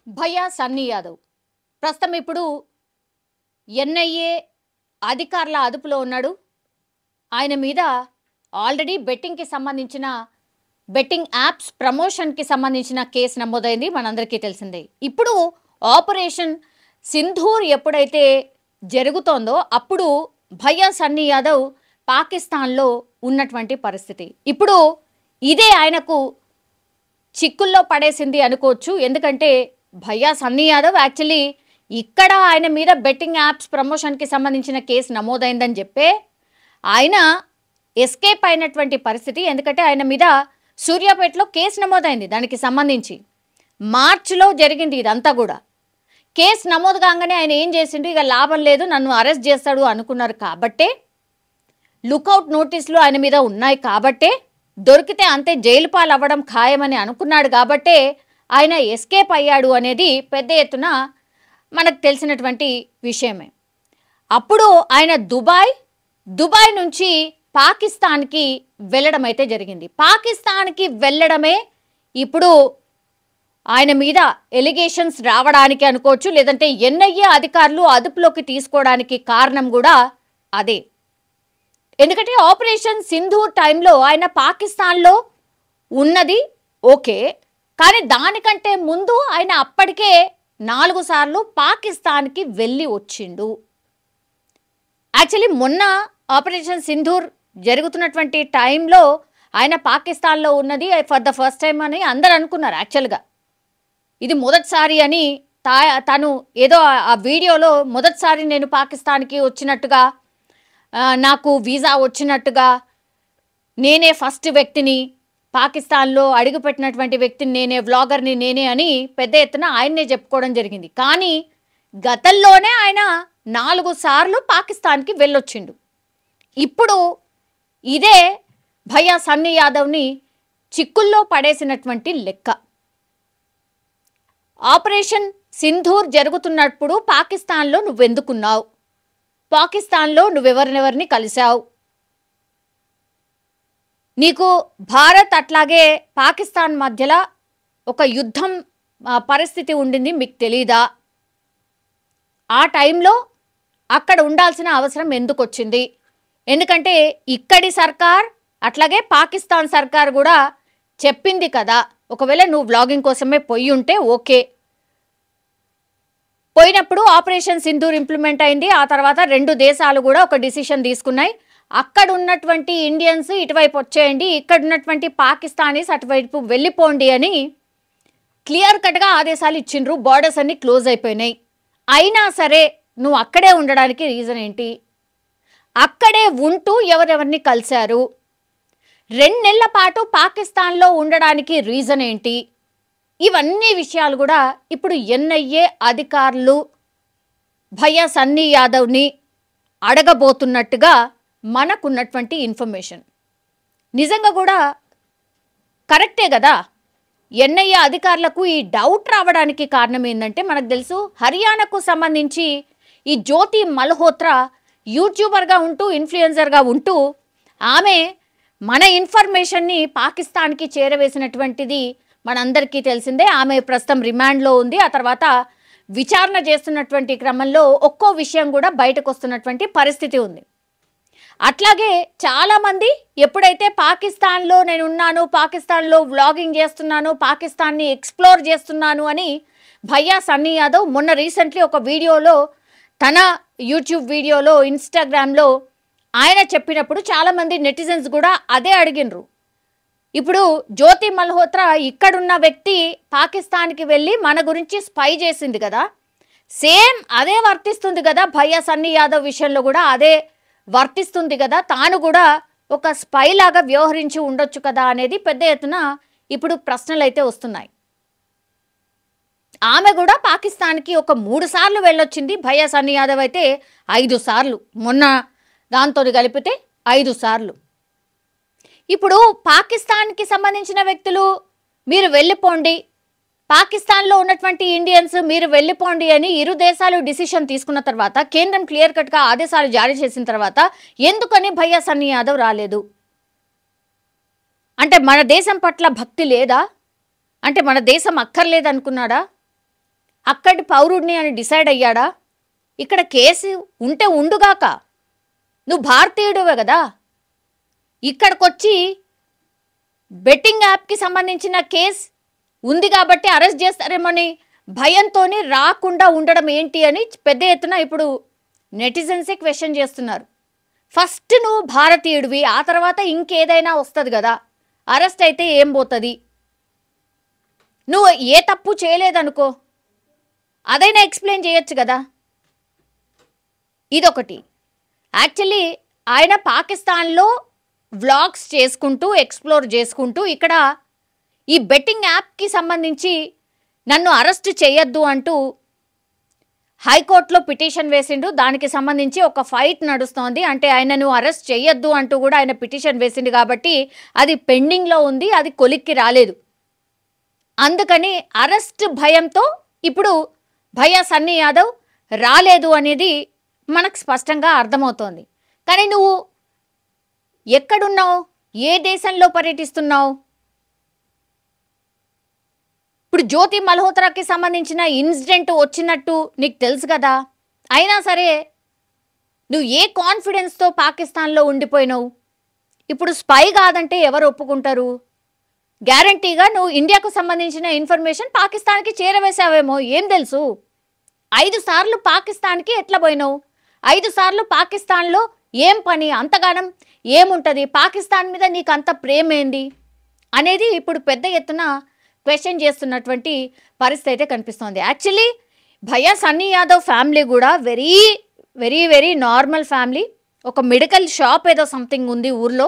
భయ్యా సన్నీ యాదవ్ ప్రస్తుతం ఇప్పుడు ఎన్ఐఏ అధికారుల అదుపులో ఉన్నాడు. ఆయన మీద ఆల్రెడీ బెట్టింగ్కి సంబంధించిన బెట్టింగ్ యాప్స్ ప్రమోషన్కి సంబంధించిన కేసు నమోదైంది, మనందరికీ తెలిసిందే. ఇప్పుడు ఆపరేషన్ సింధూర్ ఎప్పుడైతే జరుగుతోందో అప్పుడు భయ్యా సన్నీ యాదవ్ పాకిస్తాన్లో ఉన్నటువంటి పరిస్థితి ఇప్పుడు ఇదే ఆయనకు చిక్కుల్లో పడేసింది అనుకోవచ్చు. ఎందుకంటే భయ్యా సన్నీ యాదవ్ యాక్చువల్లీ ఇక్కడ ఆయన మీద బెట్టింగ్ యాప్స్ ప్రమోషన్కి సంబంధించిన కేసు నమోదైందని చెప్పే ఆయన ఎస్కేప్ అయినటువంటి పరిస్థితి. ఎందుకంటే ఆయన మీద సూర్యాపేటలో కేసు నమోదైంది, దానికి సంబంధించి మార్చిలో జరిగింది ఇదంతా కూడా. కేసు నమోదు కాగానే ఆయన ఏం చేసిండు, ఇక లాభం లేదు నన్ను అరెస్ట్ చేస్తాడు అనుకున్నారు కాబట్టే, లుకౌట్ నోటీసులు ఆయన మీద ఉన్నాయి కాబట్టే, దొరికితే అంతే జైలు పాలు అవ్వడం ఖాయమని అనుకున్నాడు కాబట్టే ఆయన ఎస్కేప్ అయ్యాడు అనేది పెద్ద ఎత్తున మనకు తెలిసినటువంటి విషయమే. అప్పుడు ఆయన దుబాయ్ నుంచి పాకిస్తాన్కి వెళ్ళడం అయితే జరిగింది. పాకిస్తాన్కి వెళ్ళడమే ఇప్పుడు ఆయన మీద ఎలిగేషన్స్ రావడానికి అనుకోవచ్చు, లేదంటే ఎన్ఐఏ అధికారులు అదుపులోకి తీసుకోవడానికి కారణం కూడా అదే. ఎందుకంటే ఆపరేషన్ సింధూర్ టైంలో ఆయన పాకిస్తాన్లో ఉన్నది ఓకే, కానీ దానికంటే ముందు ఆయన అప్పటికే 4 సార్లు పాకిస్తాన్కి వెళ్ళి వచ్చిండు. యాక్చువల్లీ మొన్న ఆపరేషన్ సింధూర్ జరుగుతున్నటువంటి టైంలో ఆయన పాకిస్తాన్లో ఉన్నది ఫర్ ద ఫస్ట్ టైం అని అందరు అనుకున్నారు. యాక్చువల్గా ఇది మొదటిసారి అని తను ఏదో ఆ వీడియోలో మొదటిసారి నేను పాకిస్తాన్కి వచ్చినట్టుగా, నాకు వీసా వచ్చినట్టుగా, నేనే ఫస్ట్ వ్యక్తిని పాకిస్తాన్లో అడుగుపెట్టినటువంటి వ్యక్తిని నేనే, వ్లాగర్ని నేనే అని పెద్ద ఎత్తున ఆయన్నే చెప్పుకోవడం జరిగింది. కానీ గతంలోనే ఆయన 4 సార్లు పాకిస్తాన్కి వెళ్ళొచ్చిండు. ఇప్పుడు ఇదే భయ్యా సన్నీ యాదవ్ని చిక్కుల్లో పడేసినటువంటి లెక్క. ఆపరేషన్ సింధూర్ జరుగుతున్నప్పుడు పాకిస్తాన్లో నువ్వెందుకున్నావు, పాకిస్తాన్లో నువ్వెవరినెవరిని కలిశావు, నీకు భారత్ అట్లాగే పాకిస్తాన్ మధ్యలో ఒక యుద్ధం పరిస్థితి ఉండింది, మీకు తెలీదా, ఆ టైంలో అక్కడ ఉండాల్సిన అవసరం ఎందుకు వచ్చింది, ఎందుకంటే ఇక్కడి సర్కార్ అట్లాగే పాకిస్తాన్ సర్కార్ కూడా చెప్పింది కదా, ఒకవేళ నువ్వు వ్లాగింగ్ కోసమే పోయి ఉంటే ఓకే, పోయినప్పుడు ఆపరేషన్ సింధూర్ ఇంప్లిమెంట్ అయింది, ఆ తర్వాత 2 దేశాలు కూడా ఒక డిసిషన్ తీసుకున్నాయి, అక్కడ ఉన్నటువంటి ఇండియన్స్ ఇటువైపు వచ్చేయండి, ఇక్కడ ఉన్నటువంటి పాకిస్తానీస్ అటువైపు వెళ్ళిపోండి అని క్లియర్ కట్గా ఆదేశాలు ఇచ్చిండ్రు. బార్డర్స్ అన్ని క్లోజ్ అయిపోయినాయి. అయినా సరే నువ్వు అక్కడే ఉండడానికి రీజన్ ఏంటి, అక్కడే ఉంటూ ఎవరెవరిని కలిశారు, 2 నెలల పాటు పాకిస్తాన్లో ఉండడానికి రీజన్ ఏంటి, ఇవన్నీ విషయాలు కూడా ఇప్పుడు ఎన్ఐఏ అధికారులు భయ్యా సన్నీ యాదవ్ని అడగబోతున్నట్టుగా మనకున్నటువంటి ఇన్ఫర్మేషన్. నిజంగా కూడా కరెక్టే కదా. ఎన్ఐఏ అధికారులకు ఈ డౌట్ రావడానికి కారణం ఏంటంటే, మనకు తెలుసు హర్యానాకు సంబంధించి ఈ జ్యోతి మల్హోత్రా యూట్యూబర్గా ఉంటూ ఇన్ఫ్లుయెన్సర్గా ఉంటూ ఆమె మన ఇన్ఫర్మేషన్ని పాకిస్తాన్కి చేరవేసినటువంటిది మనందరికీ తెలిసిందే. ఆమె ప్రస్తుతం రిమాండ్లో ఉంది. ఆ తర్వాత విచారణ చేస్తున్నటువంటి క్రమంలో ఒక్కో విషయం కూడా బయటకు వస్తున్నటువంటి పరిస్థితి ఉంది. అట్లాగే చాలామంది ఎప్పుడైతే పాకిస్తాన్లో నేను ఉన్నాను, పాకిస్తాన్లో వ్లాగింగ్ చేస్తున్నాను, పాకిస్తాన్ని ఎక్స్ప్లోర్ చేస్తున్నాను అని భయ్యా సన్నీ యాదవ్ మొన్న రీసెంట్లీ ఒక వీడియోలో, తన యూట్యూబ్ వీడియోలో, ఇన్స్టాగ్రామ్లో ఆయన చెప్పినప్పుడు చాలామంది నెటిజన్స్ కూడా అదే అడిగినరు. ఇప్పుడు జ్యోతి మల్హోత్రా ఇక్కడున్న వ్యక్తి పాకిస్తాన్కి వెళ్ళి మన గురించి స్పై చేసింది కదా, సేమ్ అదే వర్తిస్తుంది కదా భయ్యా సన్నీ యాదవ్ విషయంలో కూడా అదే వర్తిస్తుంది కదా, తాను కూడా ఒక స్పై లాగా వ్యవహరించి ఉండొచ్చు కదా అనేది పెద్ద ఎత్తున ఇప్పుడు ప్రశ్నలు అయితే వస్తున్నాయి. ఆమె కూడా పాకిస్తాన్కి ఒక 3 సార్లు వెళ్ళొచ్చింది, భయ్యా సన్నీ యాదవ్ అయితే 5 సార్లు, మొన్న దాంతో కలిపితే 5 సార్లు. ఇప్పుడు పాకిస్తాన్కి సంబంధించిన వ్యక్తులు మీరు వెళ్ళిపోండి, పాకిస్తాన్లో ఉన్నటువంటి ఇండియన్స్ మీరు వెళ్ళిపోండి అని ఇరు దేశాలు డిసిషన్ తీసుకున్న తర్వాత, కేంద్రం క్లియర్ కట్గా ఆదేశాలు జారీ చేసిన తర్వాత ఎందుకని భయ్యా సన్నీ యాదవ్ రాలేదు? అంటే మన దేశం పట్ల భక్తి లేదా, అంటే మన దేశం అక్కర్లేదనుకున్నాడా? అక్కడి పౌరుడిని అని డిసైడ్ అయ్యాడా? ఇక్కడ కేసు ఉంటే ఉండుగాక, నువ్వు భారతీయుడివే కదా, ఇక్కడికొచ్చి బెట్టింగ్ యాప్కి సంబంధించిన కేసు ఉంది కాబట్టి అరెస్ట్ చేస్తారేమోని భయంతోనే రాకుండా ఉండడం ఏంటి అని పెద్ద ఎత్తున ఇప్పుడు నెటిజన్సే క్వశ్చన్ చేస్తున్నారు. ఫస్ట్ నువ్వు భారతీయుడివి, ఆ తర్వాత ఇంకేదైనా వస్తుంది కదా, అరెస్ట్ అయితే ఏం పోతుంది? నువ్వు ఏ తప్పు చేయలేదనుకో, అదైనా ఎక్స్ప్లెయిన్ చేయొచ్చు కదా. ఇదొకటి. యాక్చువల్లీ ఆయన పాకిస్తాన్లో వ్లాగ్స్ చేసుకుంటూ ఎక్స్ప్లోర్ చేసుకుంటూ ఇక్కడ ఈ బెట్టింగ్ యాప్కి సంబంధించి నన్ను అరెస్ట్ చేయొద్దు అంటూ హైకోర్టులో పిటిషన్ వేసిండు. దానికి సంబంధించి ఒక ఫైట్ నడుస్తోంది. అంటే ఆయనను అరెస్ట్ చేయొద్దు అంటూ కూడా ఆయన పిటిషన్ వేసిండు కాబట్టి అది పెండింగ్లో ఉంది, అది కొలిక్కి రాలేదు. అందుకని అరెస్ట్ భయంతో ఇప్పుడు భయ్యా సన్నీ యాదవ్ రాలేదు అనేది మనకు స్పష్టంగా అర్థమవుతోంది. కానీ నువ్వు ఎక్కడున్నావు, ఏ దేశంలో పర్యటిస్తున్నావు? ఇప్పుడు జ్యోతి మల్హోత్రాకి సంబంధించిన ఇన్సిడెంట్ వచ్చినట్టు నీకు తెలుసు కదా, అయినా సరే నువ్వు ఏ కాన్ఫిడెన్స్తో పాకిస్తాన్లో ఉండిపోయినావు? ఇప్పుడు స్పై కాదంటే ఎవరు ఒప్పుకుంటారు? గ్యారంటీగా నువ్వు ఇండియాకు సంబంధించిన ఇన్ఫర్మేషన్ పాకిస్తాన్కి చేరవేశావేమో, ఏం తెలుసు? 5 సార్లు పాకిస్తాన్కి ఎట్లా పోయినావు? 5 సార్లు పాకిస్తాన్లో ఏం పని, అంతగానం ఏముంటుంది, పాకిస్తాన్ మీద నీకు అంత ప్రేమ ఏంది అనేది ఇప్పుడు పెద్ద ఎత్తున క్వశ్చన్ చేస్తున్నటువంటి పరిస్థితి అయితే కనిపిస్తోంది. యాక్చువల్లీ భయ్యా సన్నీ యాదవ్ ఫ్యామిలీ కూడా very very very normal family. ఒక మెడికల్ షాప్ ఏదో సంథింగ్ ఉంది ఊర్లో,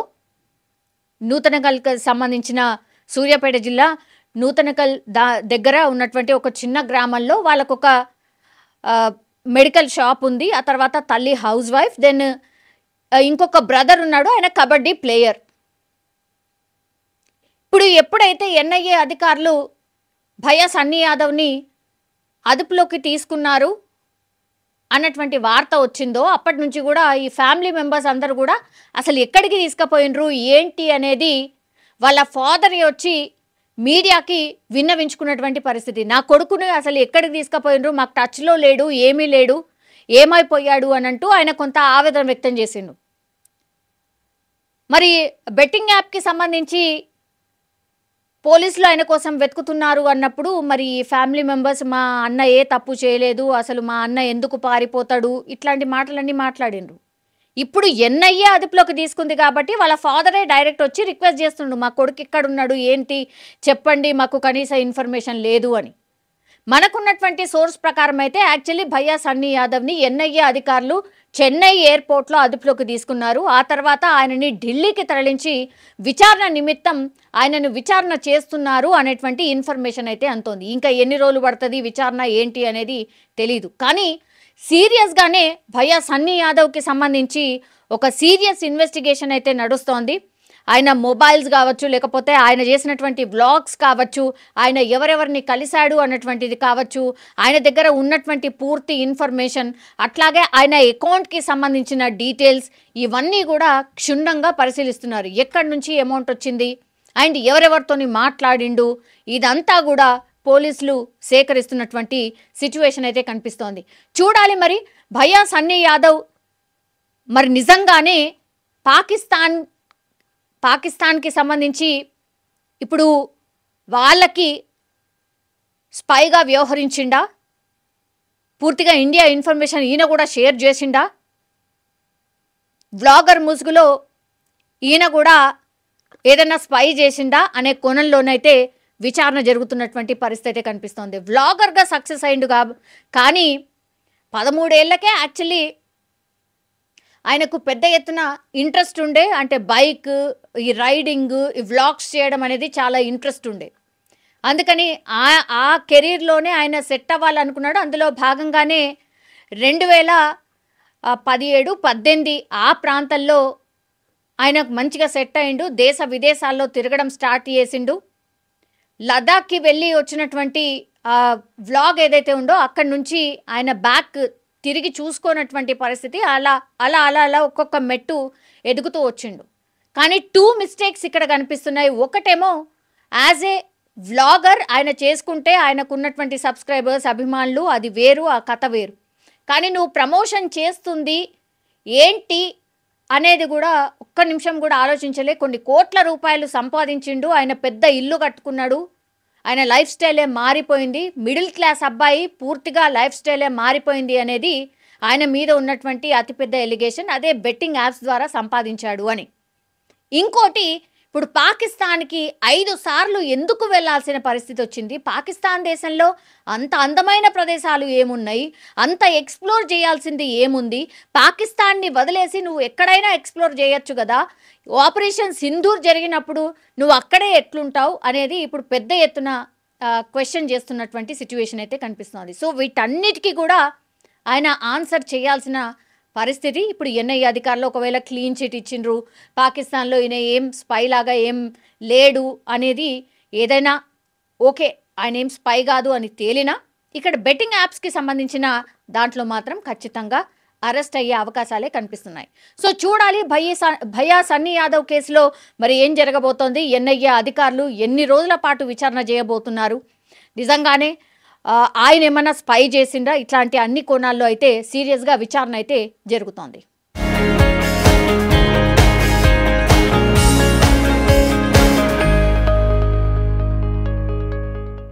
నూతనకల్కి సంబంధించిన సూర్యాపేట జిల్లా నూతనకల్ దగ్గర ఉన్నటువంటి ఒక చిన్న గ్రామంలో వాళ్ళకొక మెడికల్ షాప్ ఉంది. ఆ తర్వాత తల్లి హౌస్ వైఫ్, దెన్ ఇంకొక బ్రదర్ ఉన్నాడు, ఆయన కబడ్డీ ప్లేయర్. ఇప్పుడు ఎప్పుడైతే ఎన్ఐఏ అధికారులు భయ్యా సన్నీ యాదవ్ని అదుపులోకి తీసుకున్నారు అన్నటువంటి వార్త వచ్చిందో అప్పటి నుంచి కూడా ఈ ఫ్యామిలీ మెంబర్స్ అందరూ కూడా అసలు ఎక్కడికి తీసుకుపోయినరు ఏంటి అనేది వాళ్ళ ఫాదర్ వచ్చి మీడియాకి విన్నవించుకున్నటువంటి పరిస్థితి. నా కొడుకుని అసలు ఎక్కడికి తీసుకుపోయినరు, మాకు టచ్లో లేడు, ఏమీ లేడు, ఏమైపోయాడు అని అంటూ ఆయన కొంత ఆవేదన వ్యక్తం చేసిండు. మరి బెట్టింగ్ యాప్కి సంబంధించి పోలీసులు ఆయన కోసం వెతుకుతున్నారు అన్నప్పుడు మరి ఫ్యామిలీ మెంబర్స్ మా అన్న ఏ తప్పు చేయలేదు, అసలు మా అన్న ఎందుకు పారిపోతాడు, ఇట్లాంటి మాటలన్నీ మాట్లాడిండ్రు. ఇప్పుడు ఎన్ఐఏ అదుపులోకి తీసుకుంది కాబట్టి వాళ్ళ ఫాదరే డైరెక్ట్ వచ్చి రిక్వెస్ట్ చేస్తుండు, మా కొడుకు ఇక్కడ ఉన్నాడు, ఏంటి చెప్పండి, మాకు కనీస ఇన్ఫర్మేషన్ లేదు అని. మనకున్నటువంటి సోర్స్ ప్రకారం అయితే యాక్చువల్లీ భయ్యా సన్నీ యాదవ్ని ఎన్ఐఏ అధికారులు చెన్నై ఎయిర్పోర్ట్లో అదుపులోకి తీసుకున్నారు. ఆ తర్వాత ఆయనని ఢిల్లీకి తరలించి విచారణ నిమిత్తం ఆయనను విచారణ చేస్తున్నారు అనేటువంటి ఇన్ఫర్మేషన్ అయితే అంతోంది. ఇంకా ఎన్ని రోజులు పడుతుంది విచారణ ఏంటి అనేది తెలీదు. కానీ సీరియస్గానే భయ్యా సన్నీ యాదవ్కి సంబంధించి ఒక సీరియస్ ఇన్వెస్టిగేషన్ అయితే నడుస్తోంది. ఆయన మొబైల్స్ కావచ్చు, లేకపోతే ఆయన చేసినటువంటి వ్లాగ్స్ కావచ్చు, ఆయన ఎవరెవరిని కలిశాడు అన్నటువంటిది కావచ్చు, ఆయన దగ్గర ఉన్నటువంటి పూర్తి ఇన్ఫర్మేషన్, అట్లాగే ఆయన అకౌంట్కి సంబంధించిన డీటెయిల్స్, ఇవన్నీ కూడా క్షుణ్ణంగా పరిశీలిస్తున్నారు. ఎక్కడి నుంచి అమౌంట్ వచ్చింది అండ్ ఎవరెవరితోని మాట్లాడిండు, ఇదంతా కూడా పోలీసులు సేకరిస్తున్నటువంటి సిచ్యువేషన్ అయితే కనిపిస్తోంది. చూడాలి మరి భయ్యా సన్నీ యాదవ్ మరి నిజంగానే పాకిస్తాన్కి సంబంధించి ఇప్పుడు వాళ్ళకి స్పైగా వ్యవహరించిండా, పూర్తిగా ఇండియా ఇన్ఫర్మేషన్ ఈయన కూడా షేర్ చేసిండా, వ్లాగర్ ముసుగులో ఈయన కూడా ఏదైనా స్పై చేసిండా అనే కోణంలోనైతే విచారణ జరుగుతున్నటువంటి పరిస్థితి కనిపిస్తోంది. వ్లాగర్గా సక్సెస్ అయిండు కానీ 13 ఏళ్లకే యాక్చువల్లీ ఆయనకు పెద్ద ఎత్తున ఇంట్రెస్ట్ ఉండే, అంటే బైక్, ఈ రైడింగ్, ఈ వ్లాగ్స్ చేయడం అనేది చాలా ఇంట్రెస్ట్ ఉండే. అందుకని ఆ కెరీర్లోనే ఆయన సెట్ అవ్వాలనుకున్నాడు. అందులో భాగంగానే 2017, 18 ఆ ప్రాంతంలో ఆయన మంచిగా సెట్ అయిండు. దేశ విదేశాల్లో తిరగడం స్టార్ట్ చేసిండు. లదాఖ్కి వెళ్ళి వచ్చినటువంటి వ్లాగ్ ఏదైతే ఉందో అక్కడి నుంచి ఆయన బ్యాక్ తిరిగి చూసుకోనటువంటి పరిస్థితి. అలా అలా అలా అలా ఒక్కొక్క మెట్టు ఎదుగుతూ వచ్చిండు. కానీ 2 మిస్టేక్స్ ఇక్కడ కనిపిస్తున్నాయి. ఒకటేమో యాజ్ ఏ వ్లాగర్ ఆయన చేసుకుంటే ఆయనకున్నటువంటి సబ్స్క్రైబర్స్ అభిమానులు అది వేరు, ఆ కథ వేరు. కానీ నువ్వు ప్రమోషన్ చేస్తుంది ఏంటి అనేది కూడా ఒక్క నిమిషం కూడా ఆలోచించలే. కొన్ని కోట్ల రూపాయలు సంపాదించిండు, ఆయన పెద్ద ఇల్లు కట్టుకున్నాడు, ఆయన లైఫ్ స్టైలే మారిపోయింది, మిడిల్ క్లాస్ అబ్బాయి పూర్తిగా లైఫ్ స్టైలే మారిపోయింది అనేది ఆయన మీద ఉన్నటువంటి అతిపెద్ద ఎలిగేషన్. అదే బెట్టింగ్ యాప్స్ ద్వారా సంపాదించాడు అని. ఇంకోటి, ఇప్పుడు పాకిస్తాన్కి 5 సార్లు ఎందుకు వెళ్లాల్సిన పరిస్థితి వచ్చింది? పాకిస్తాన్ దేశంలో అంత అందమైన ప్రదేశాలు ఏమున్నాయి? అంత ఎక్స్ప్లోర్ చేయాల్సింది ఏముంది? పాకిస్తాన్ని వదిలేసి నువ్వు ఎక్కడైనా ఎక్స్ప్లోర్ చేయొచ్చు కదా. ఆపరేషన్ సింధూర్ జరిగినప్పుడు నువ్వు అక్కడే ఎట్లుంటావు అనేది ఇప్పుడు పెద్ద ఎత్తున క్వశ్చన్ చేస్తున్నటువంటి సిచ్యువేషన్ అయితే కనిపిస్తుంది. సో వీటన్నిటికీ కూడా ఆయన ఆన్సర్ చేయాల్సిన పరిస్థితి. ఇప్పుడు ఎన్ఐఏ అధికారులు ఒకవేళ క్లీన్ చిట్ ఇచ్చిండ్రు, పాకిస్తాన్లో ఈయన ఏం స్పై లాగా ఏం లేడు అనేది ఏదైనా ఓకే, ఆయన ఏం స్పై కాదు అని తేలినా, ఇక్కడ బెట్టింగ్ యాప్స్కి సంబంధించిన దాంట్లో మాత్రం ఖచ్చితంగా అరెస్ట్ అయ్యే అవకాశాలే కనిపిస్తున్నాయి. సో చూడాలి భయ్యా సన్నీ యాదవ్ కేసులో మరి ఏం జరగబోతోంది, ఎన్ఐఏ అధికారులు ఎన్ని రోజుల పాటు విచారణ చేయబోతున్నారు, నిజంగానే ఆయన ఏమన్నా స్పై చేసిండ్రా, ఇట్లాంటి అన్ని కోణాల్లో అయితే సీరియస్గా విచారణ అయితే జరుగుతోంది.